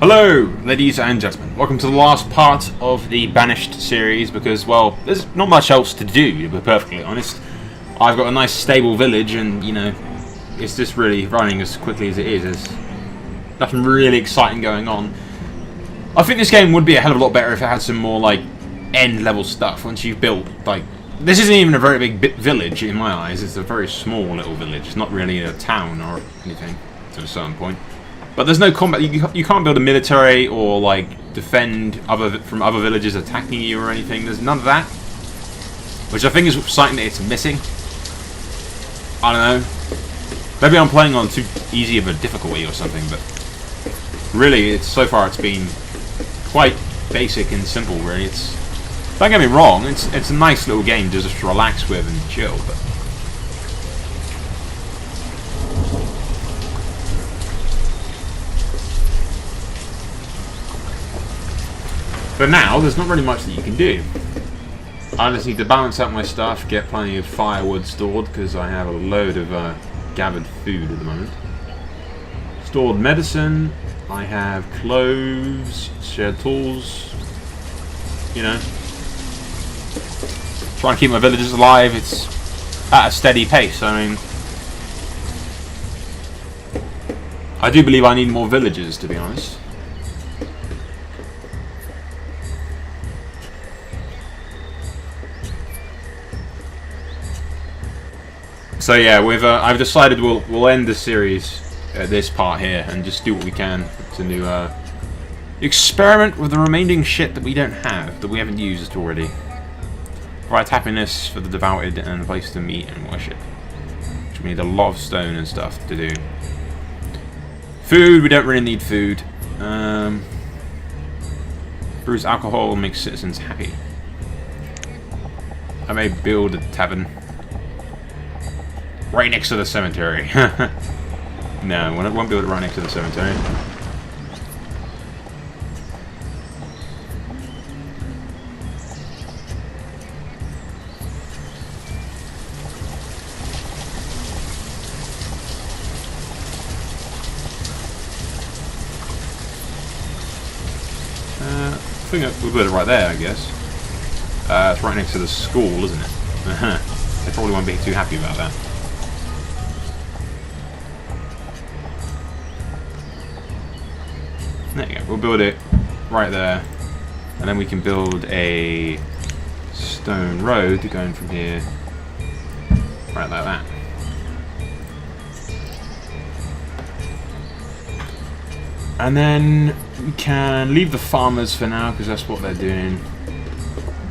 Hello, ladies and gentlemen. Welcome to the last part of the Banished series because, well, there's not much else to do, to be perfectly honest. I've got a nice stable village and, you know, it's just really running as quickly as it is. There's nothing really exciting going on. I think this game would be a hell of a lot better if it had some more, like, end-level stuff once you've built, like... This isn't even a very big village in my eyes. It's a very small little village. It's not really a town or anything to a certain point. But there's no combat. You can't build a military or like defend from other villages attacking you or anything. There's none of that, which I think is something that it's missing. I don't know. Maybe I'm playing on too easy of a difficulty or something, but really, so far it's been quite basic and simple. Really, don't get me wrong. It's a nice little game to just relax with and chill, but. For now, there's not really much that you can do. I just need to balance out my stuff, get plenty of firewood stored, because I have a load of gathered food at the moment. Stored medicine, I have clothes, shared tools, you know. Trying to keep my villagers alive, it's at a steady pace, I mean. I do believe I need more villagers, to be honest. So yeah, I've decided we'll end the series at this part here and just do what we can to experiment with the remaining shit that we don't have, that we haven't used already. Provide happiness for the devoted and a place to meet and worship. Which we need a lot of stone and stuff to do. Food, we don't really need food. Brews alcohol makes citizens happy. I may build a tavern. Right next to the cemetery. No, I won't build it right next to the cemetery. I think we'll put it right there, I guess. It's right next to the school, isn't it? They probably won't be too happy about that. There you go, we'll build it right there, and then we can build a stone road going from here, right like that. And then we can leave the farmers for now, because that's what they're doing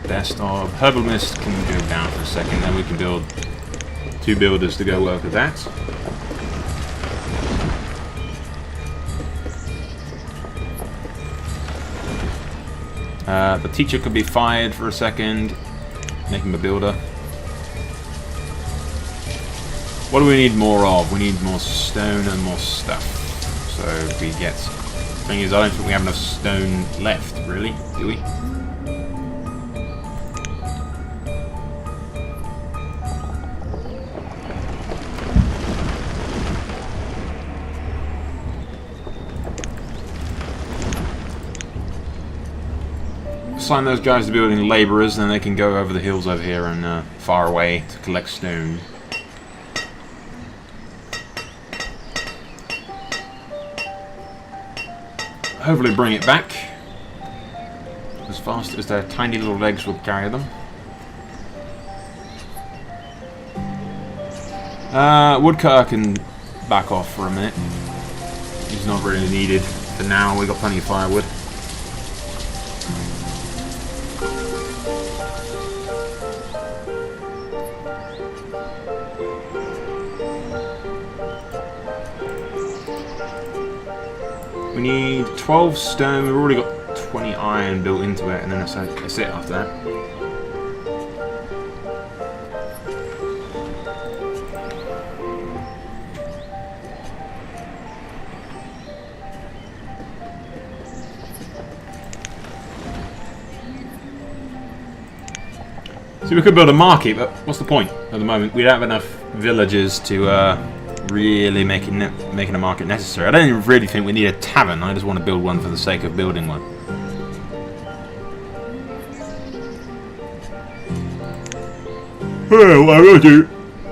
best of. Herbalist can go down for a second, then we can build 2 builders to go work with that. The teacher could be fired for a second. Make him a builder. What do we need more of? We need more stone and more stuff. So we get... The thing is, I don't think we have enough stone left, really, do we? Assign those guys to building labourers, then they can go over the hills over here and far away to collect stone. Hopefully bring it back as fast as their tiny little legs will carry them. Woodcutter can back off for a minute. He's not really needed for now. We've got plenty of firewood. We need 12 stone. We've already got 20 iron built into it, and then that's it after that. So we could build a market, but what's the point at the moment? We don't have enough villagers to really making a market necessary. I don't even really think we need a tavern. I just want to build one for the sake of building one. Well, what I will do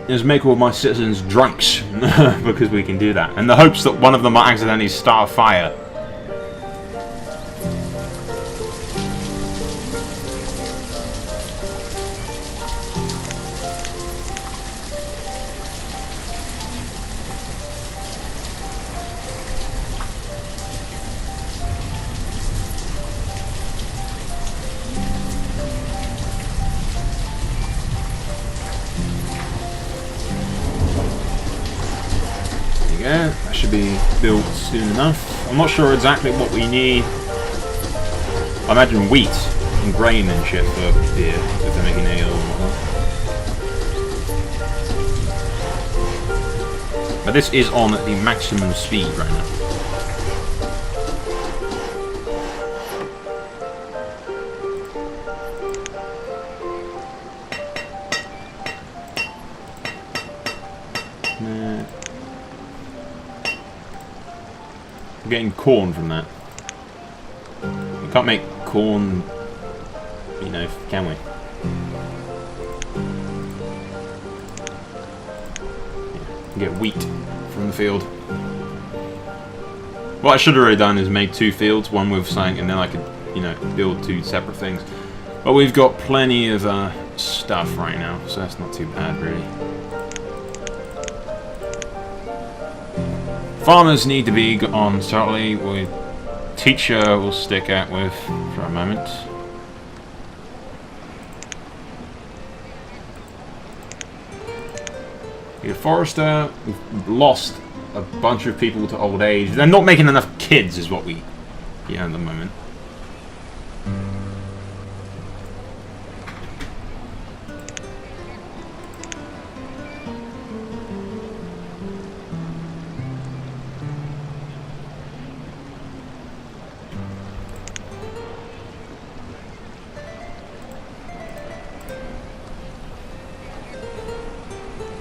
is make all my citizens drunks because we can do that, in the hopes that one of them might accidentally start a fire. Yeah, that should be built soon enough. I'm not sure exactly what we need. I imagine wheat and grain and shit for beer, if they're making ale and whatnot. But this is on the maximum speed right now. Getting corn from that. We can't make corn, you know, can we? Yeah, get wheat from the field. What I should have already done is made 2 fields, one with something, and then I could, you know, build 2 separate things. But we've got plenty of stuff right now, so that's not too bad, really. Farmers need to be on, certainly. Teacher will stick out with for a moment. Your forester, we've lost a bunch of people to old age. They're not making enough kids, is what we at the moment.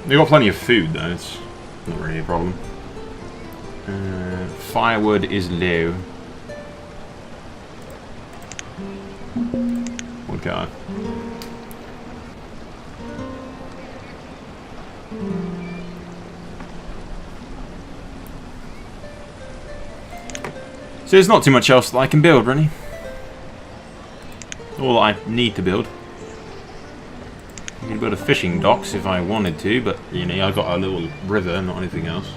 We've got plenty of food, though. It's not really a problem. Firewood is low. Woodcut. So there's not too much else that I can build, really. All that I need to build. I could build a fishing docks if I wanted to, but, you know, I've got a little river, not anything else.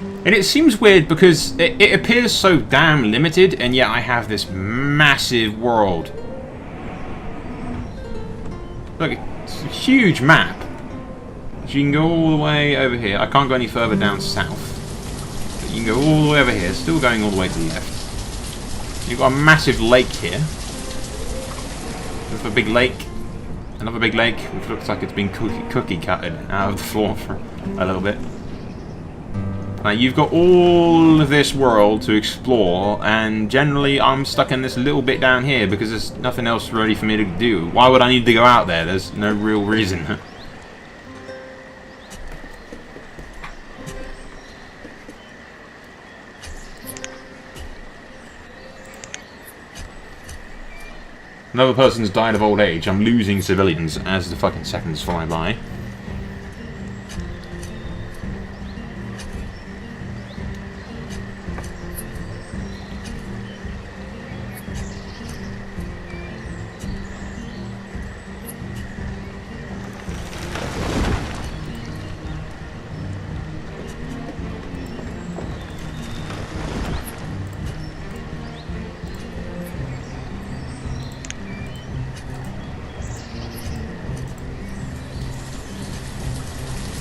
And it seems weird because it appears so damn limited, and yet I have this massive world. Look, it's a huge map. So you can go all the way over here. I can't go any further down south. But you can go all the way over here, still going all the way to the left. You've got a massive lake here. There's a big lake. Another big lake, which looks like it's been cookie cutted out of the floor for a little bit. Now you've got all of this world to explore, and generally I'm stuck in this little bit down here because there's nothing else really for me to do. Why would I need to go out there? There's no real reason. Another person's died of old age. I'm losing civilians as the fucking seconds fly by.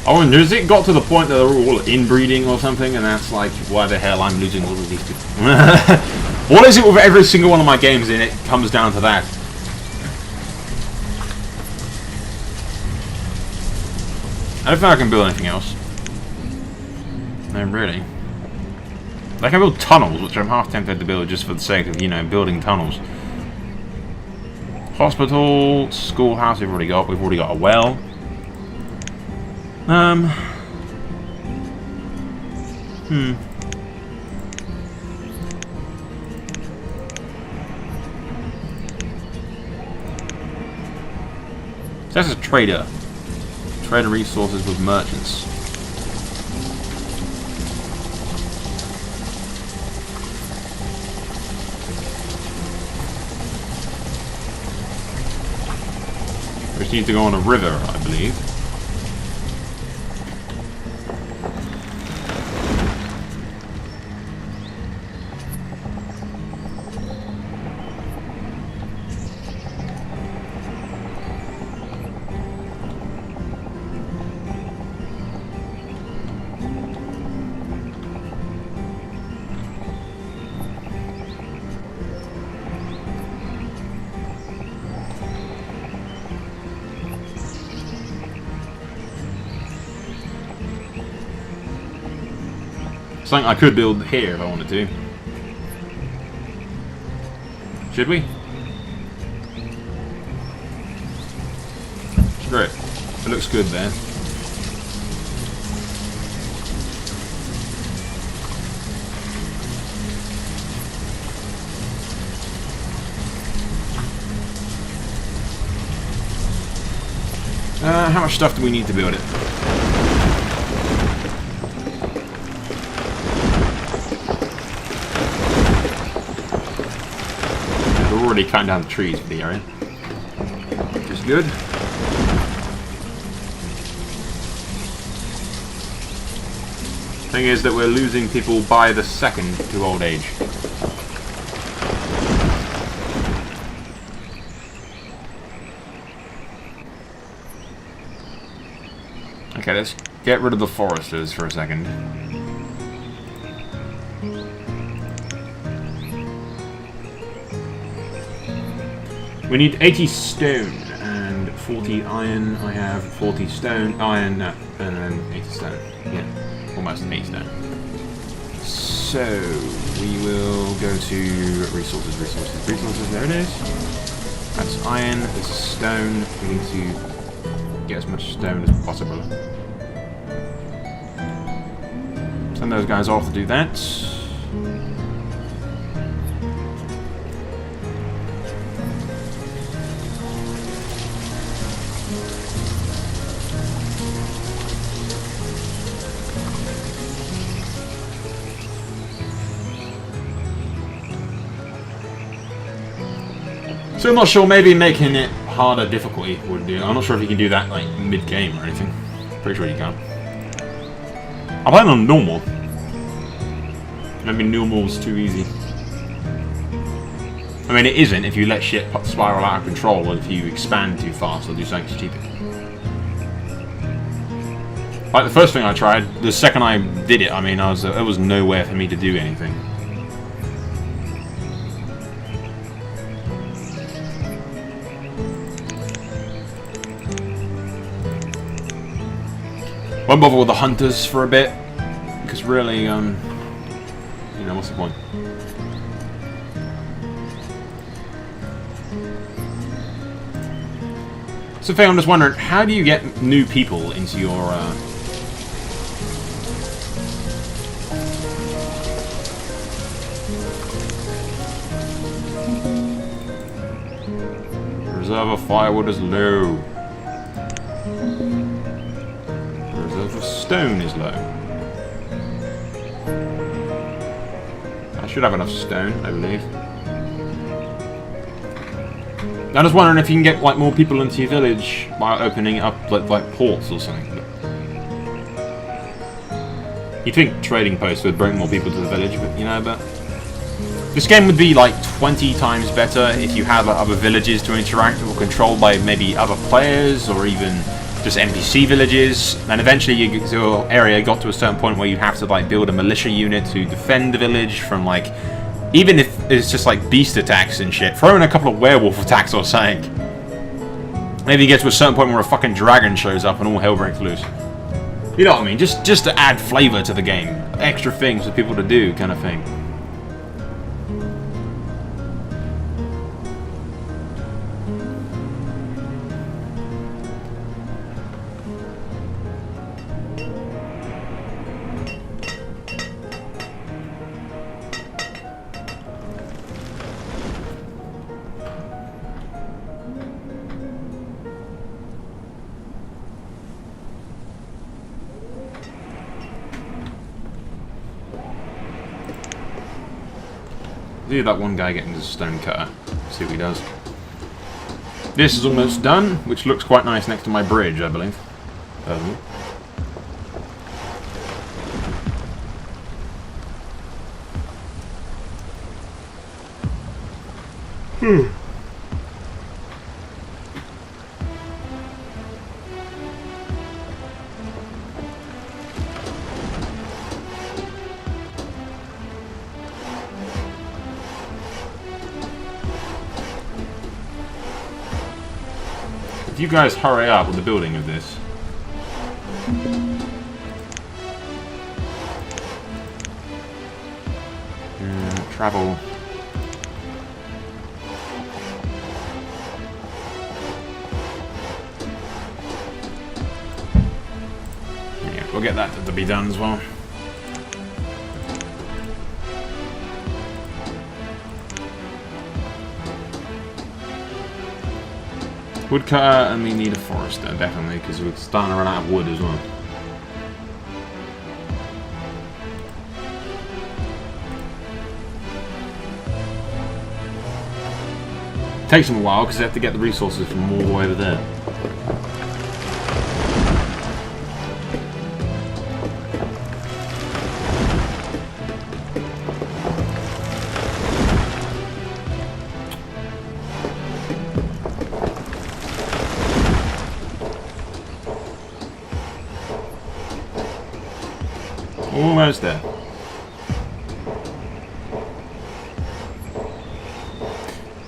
I wonder, has it got to the point that they're all inbreeding or something, and that's like, why the hell I'm losing all of these people? What is it with every single one of my games in it comes down to that? I don't think I can build anything else. No, really. I can build tunnels, which I'm half tempted to build just for the sake of, you know, building tunnels. Hospital, schoolhouse we've already got a well. So that's a trader. Trader resources with merchants. We just need to go on a river, I believe. Something I could build here if I wanted to. Should we? Screw it. It looks good there. How much stuff do we need to build it? Already cutting down the trees for the area, which is good. Thing is that we're losing people by the second to old age. Okay, let's get rid of the foresters for a second. We need 80 stone and 40 iron. I have 40 stone, iron, and then 80 stone. Yeah, almost 80 stone. So we will go to resources, resources, resources. There it is. That's iron. This is stone. We need to get as much stone as possible. Send those guys off to do that. So I'm not sure, maybe making it harder difficulty would do. I'm not sure if you can do that like mid-game or anything. Pretty sure you can. I'm playing on normal. Maybe normal's too easy. I mean, it isn't if you let shit spiral out of control or if you expand too fast or do something stupid. Like the first thing I tried, the second I did it, I mean, there was nowhere for me to do anything. Won't bother with the hunters for a bit, because really, you know, what's the point? So, Faye, I'm just wondering, how do you get new people into your, Reserve of firewood is low. Reserve of stone is low. I should have enough stone, I believe. I'm just wondering if you can get like more people into your village by opening up like ports or something. You'd think trading posts would bring more people to the village, but you know, but this game would be like 20 times better if you had like, other villages to interact with, or controlled by maybe other players, or even just NPC villages. And eventually your area got to a certain point where you have to like build a militia unit to defend the village from like, even if it's just like beast attacks and shit, throw in a couple of werewolf attacks or something. Maybe you get to a certain point where a fucking dragon shows up and all hell breaks loose. You know what I mean? Just to add flavour to the game. Extra things for people to do, kind of thing. Leave that one guy getting his stone cutter. See what he does. This is almost done, which looks quite nice next to my bridge, I believe. If you guys hurry up with the building of this. Travel. Yeah, we'll get that to be done as well. Woodcutter, and we need a forester, definitely, because we're starting to run out of wood as well. Takes them a while, because they have to get the resources from all the way over there. Almost there.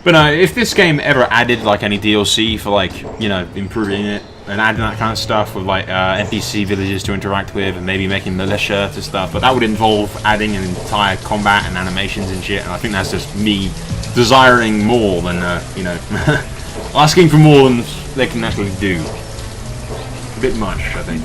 But no, if this game ever added like any DLC for like, you know, improving it and adding that kind of stuff with like NPC villages to interact with and maybe making militia to stuff, but that would involve adding an entire combat and animations and shit, and I think that's just me desiring more than, you know, asking for more than they can actually do. A bit much, I think.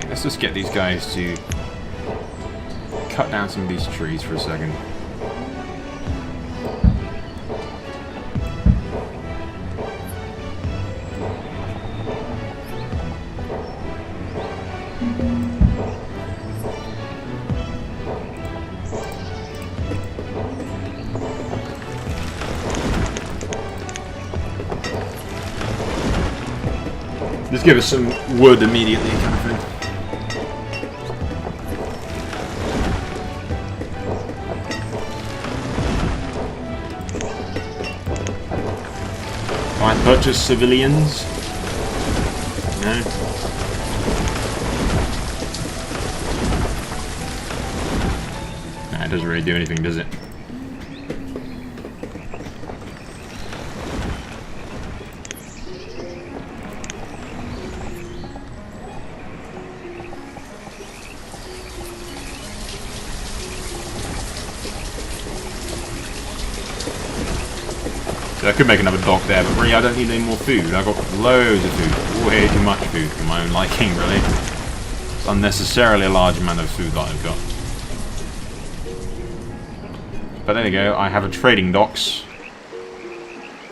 Let's just get these guys to cut down some of these trees for a second. Just give us some wood immediately, kind of thing. Can I purchase civilians? No. Nah, it doesn't really do anything, does it? I could make another dock there, but really I don't need any more food. I've got loads of food. Way too much food for my own liking, really. It's unnecessarily a large amount of food that I've got. But there you go, I have a trading docks,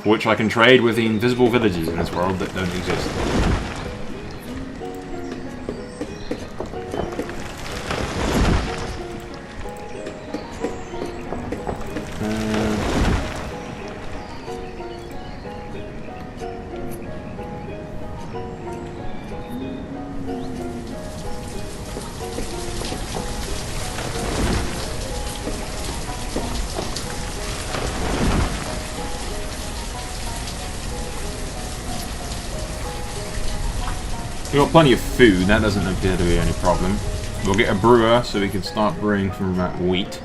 for which I can trade with the invisible villages in this world that don't exist. We've got plenty of food, that doesn't appear to be any problem. We'll get a brewer so we can start brewing from wheat.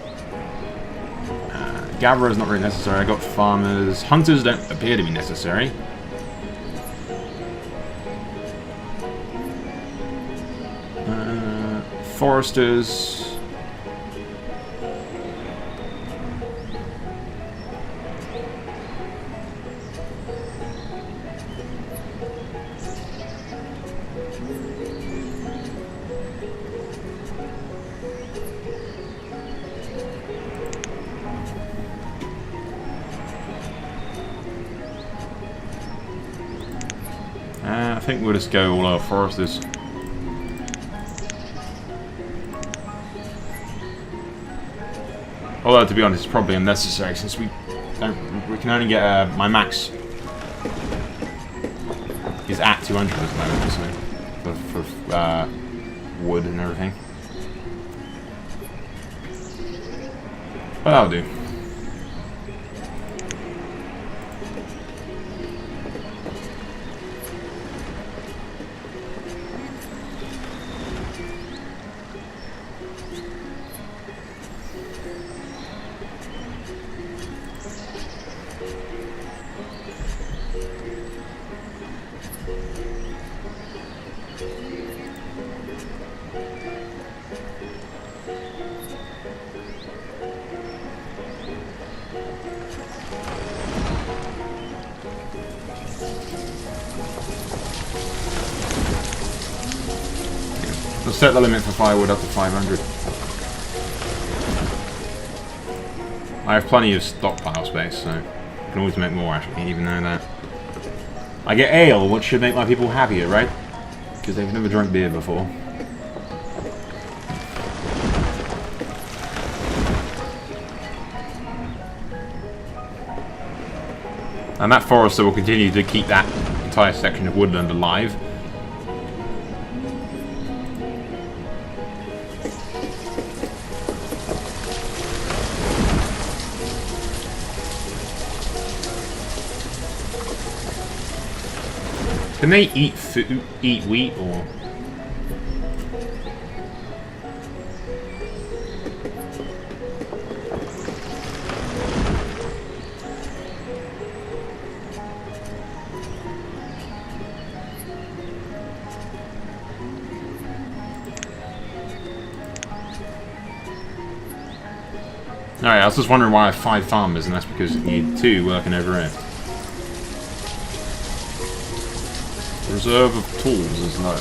Gatherer is not really necessary, I got farmers. Hunters don't appear to be necessary. Foresters. think we'll just go all our foresters. Although, to be honest, it's probably unnecessary since we can only get my max is at 200 at the moment, so for wood and everything. But that'll do. We'll set the limit for firewood up to 500. I have plenty of stockpile space, so I can always make more actually, even though that. I get ale, which should make my people happier, right? Because they've never drunk beer before. And that forester will continue to keep that entire section of woodland alive. Can they eat food, eat wheat, or? Alright, I was just wondering why I have 5 farmers, and that's because you need 2 working over here. Reserve of tools is low.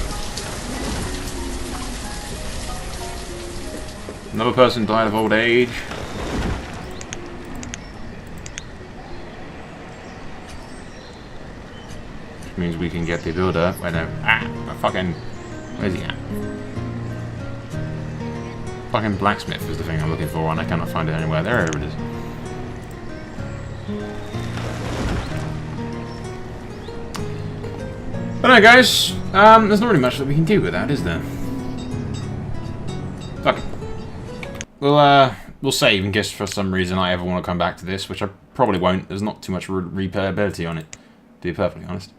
Another person died of old age. Which means we can get the builder. Wait, no. Fucking. Where's he at? Fucking blacksmith is the thing I'm looking for, and I cannot find it anywhere. There it is. But no, guys, there's not really much that we can do with that, is there? Fuck it. We'll save in case for some reason I ever want to come back to this, which I probably won't. There's not too much replayability on it, to be perfectly honest.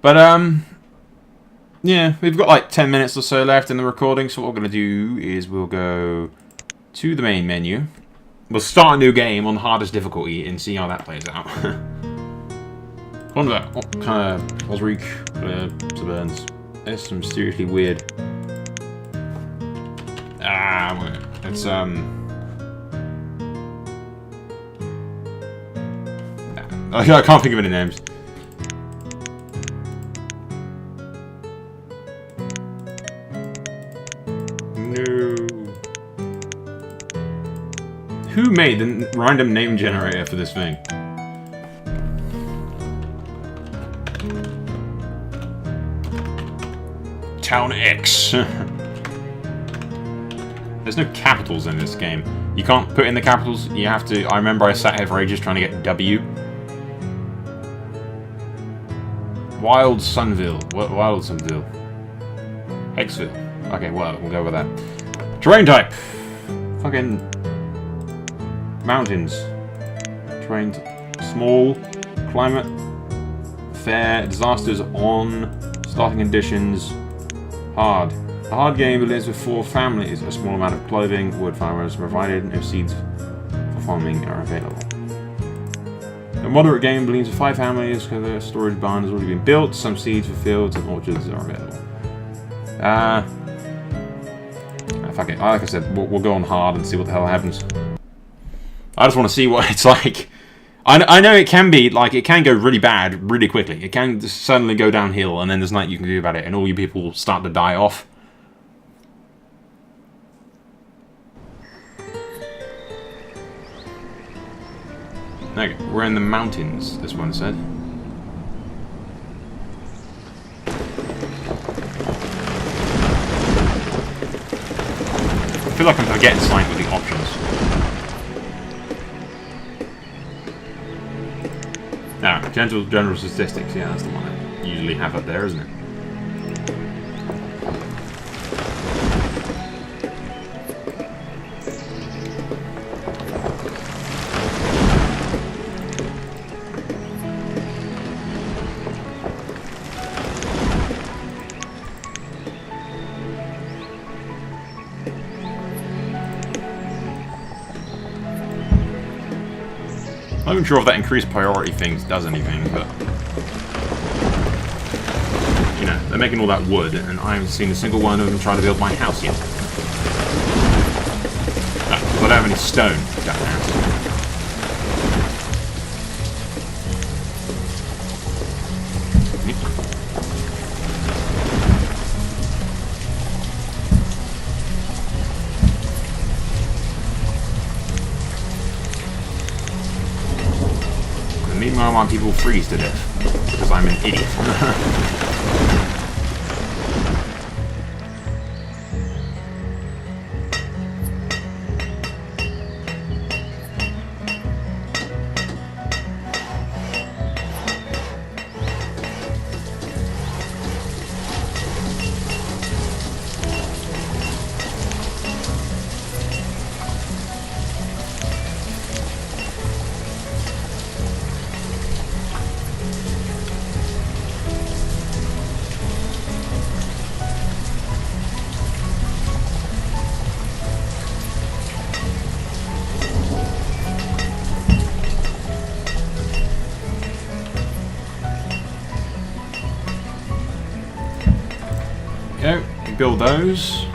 But, yeah, we've got like 10 minutes or so left in the recording, so what we're going to do is we'll go to the main menu. We'll start a new game on the hardest difficulty and see how that plays out. Wonder that. What kind of Osric Suburbans? There's some seriously weird. It's nah, I can't think of any names. No. Who made the random name generator for this thing? Town X. There's no capitals in this game. You can't put in the capitals. You have to. I remember I sat here for ages trying to get W. Wild Sunville. Wild Sunville. Hexville. Okay, well, we'll go with that. Terrain type. Fucking mountains. Terrain small. Climate. Fair. Disasters on. Starting conditions. Hard. The hard game begins with 4 families. A small amount of clothing, wood farmers provided, no seeds for farming are available. The moderate game begins with 5 families, because the storage barn has already been built. Some seeds for fields and orchards are available. Fuck it. Like I said, we'll go on hard and see what the hell happens. I just want to see what it's like. I know it can be, like, it can go really bad really quickly. It can just suddenly go downhill, and then there's nothing you can do about it, and all you people start to die off. Okay, we're in the mountains, this one said. feel like I'm forgetting something with the options. Now, general statistics, yeah, that's the one I usually have up there, isn't it? I'm not even sure if that increased priority things does anything, but... You know, they're making all that wood, and I haven't seen a single one of them try to build my house yet. No, because I don't have any stone to cut down. Meanwhile, while people freeze to death, because I'm an idiot. Go, build those.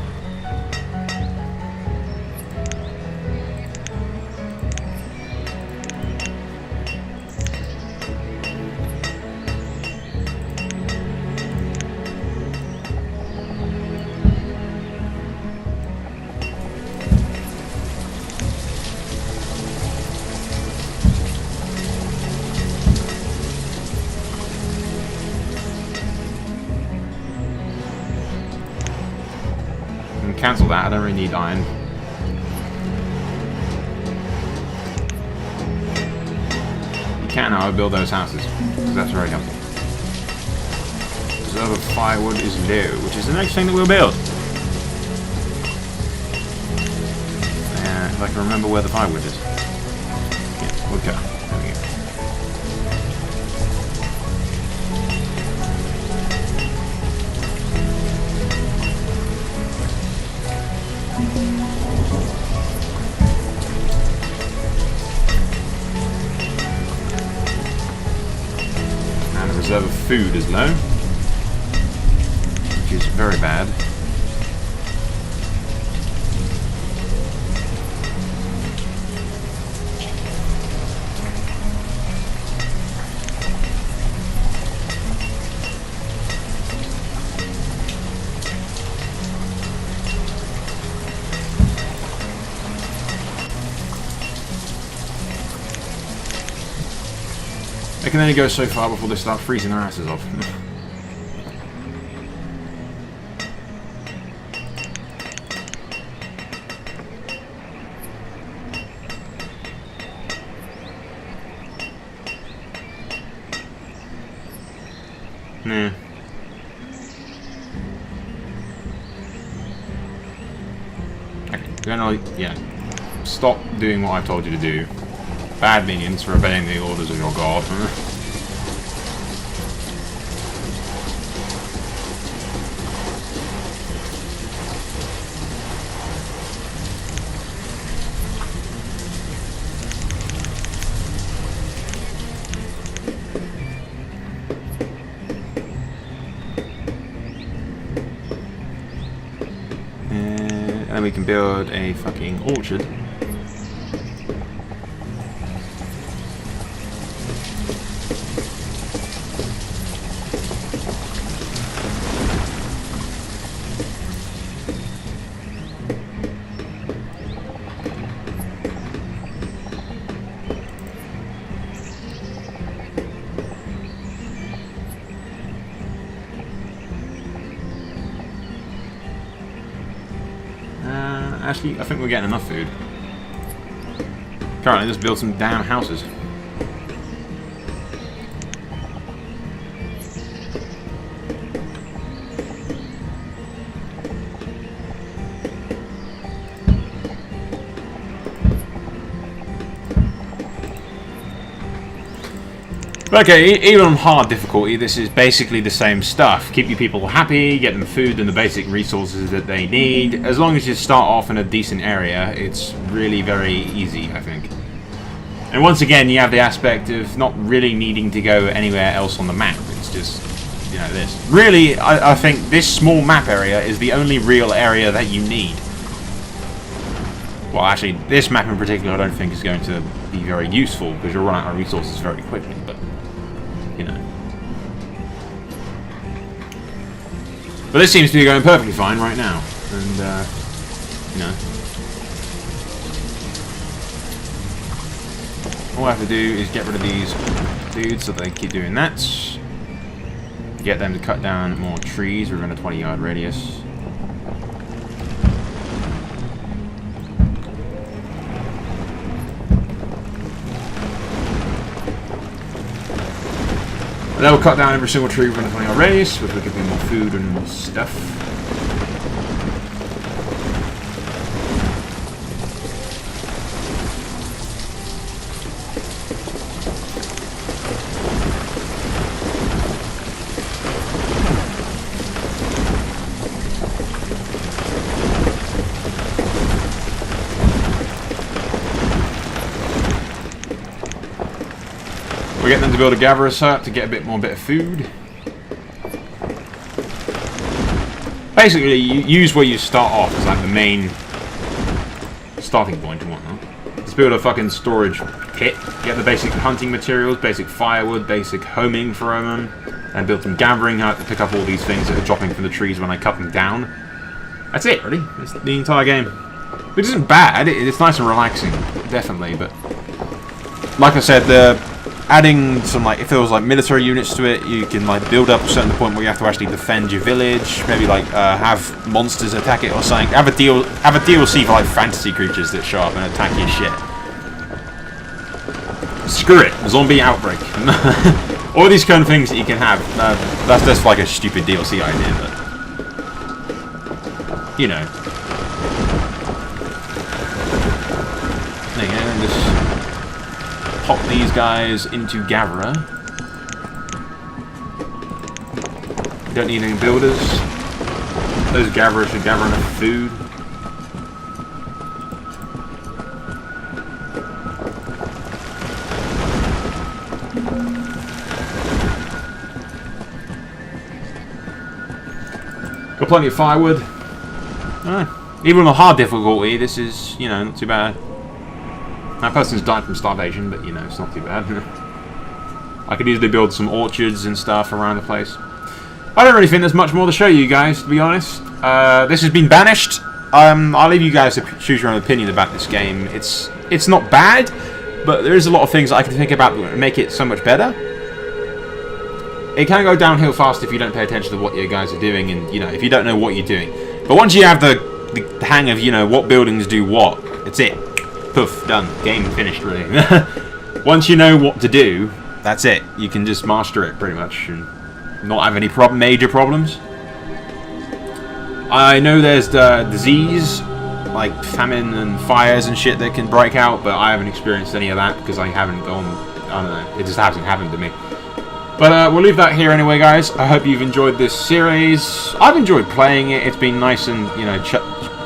Cancel that, I don't really need iron. You can, however, build those houses, because that's very helpful. Reserve of firewood is low, which is the next thing that we'll build. If I can remember where the firewood is. Yeah, okay. There we go. And the reserve of food is low, which is very bad. They can only go so far before they start freezing their asses off. Nah. Okay, generally, yeah. Stop doing what I've told you to do. Bad minions for obeying the orders of your god. And then we can build a fucking orchard. Actually, I think we're getting enough food. Currently, just build some damn houses. Okay, even on hard difficulty, this is basically the same stuff. Keep your people happy, get them food and the basic resources that they need. As long as you start off in a decent area, it's really very easy, I think. And once again, you have the aspect of not really needing to go anywhere else on the map. It's just, you know, this. Really, I think this small map area is the only real area that you need. Well, actually, this map in particular I don't think is going to be very useful because you'll run out of resources very quickly, but, you know. But this seems to be going perfectly fine right now, and, you know. All I have to do is get rid of these dudes so they keep doing that. Get them to cut down more trees within a 20-yard radius. And that will cut down every single tree within a 20-yard radius, which will give me more food and more stuff. We're getting them to build a gatherer's hut to get a bit of food. Basically, you use where you start off as like the main starting point and whatnot. Let's build a fucking storage pit, get the basic hunting materials, basic firewood, basic homing for them, and build some gathering hut to pick up all these things that are dropping from the trees when I cut them down. That's it, really. That's the entire game. Which isn't bad, it's nice and relaxing, definitely, but like I said, adding some, like, if there was like military units to it, you can like build up a certain point where you have to actually defend your village. Maybe like have monsters attack it or something. Have a DLC for like fantasy creatures that show up and attack your shit. Screw it, zombie outbreak. All these kind of things that you can have. That's just like a stupid DLC idea, but you know. There you go. Just pop these guys into Gatherer. Don't need any builders. Those Gatherers should gather enough food. Got plenty of firewood. Even on a hard difficulty, this is, you know, not too bad. That person's died from starvation, but, you know, it's not too bad. I could easily build some orchards and stuff around the place. I don't really think there's much more to show you guys, to be honest. This has been Banished. I'll leave you guys to choose your own opinion about this game. It's not bad, but there is a lot of things I can think about that make it so much better. It can go downhill fast if you don't pay attention to what you guys are doing, and, you know, if you don't know what you're doing. But once you have the hang of, you know, what buildings do what, it's it. Poof, done. Game finished, really. Once you know what to do, that's it. You can just master it, pretty much, and not have any major problems. I know there's disease, like famine and fires and shit that can break out, but I haven't experienced any of that because I haven't gone, I don't know, it just hasn't happened to me. But we'll leave that here anyway, guys. I hope you've enjoyed this series. I've enjoyed playing it. It's been nice and, you know,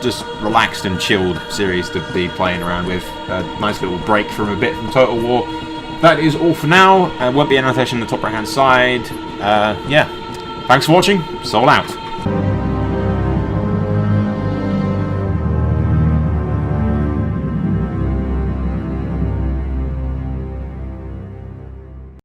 just relaxed and chilled series to be playing around with. A nice little break from a bit from Total War. That is all for now. Won't be an annotation on the top right hand side. Yeah. Thanks for watching. Soul out.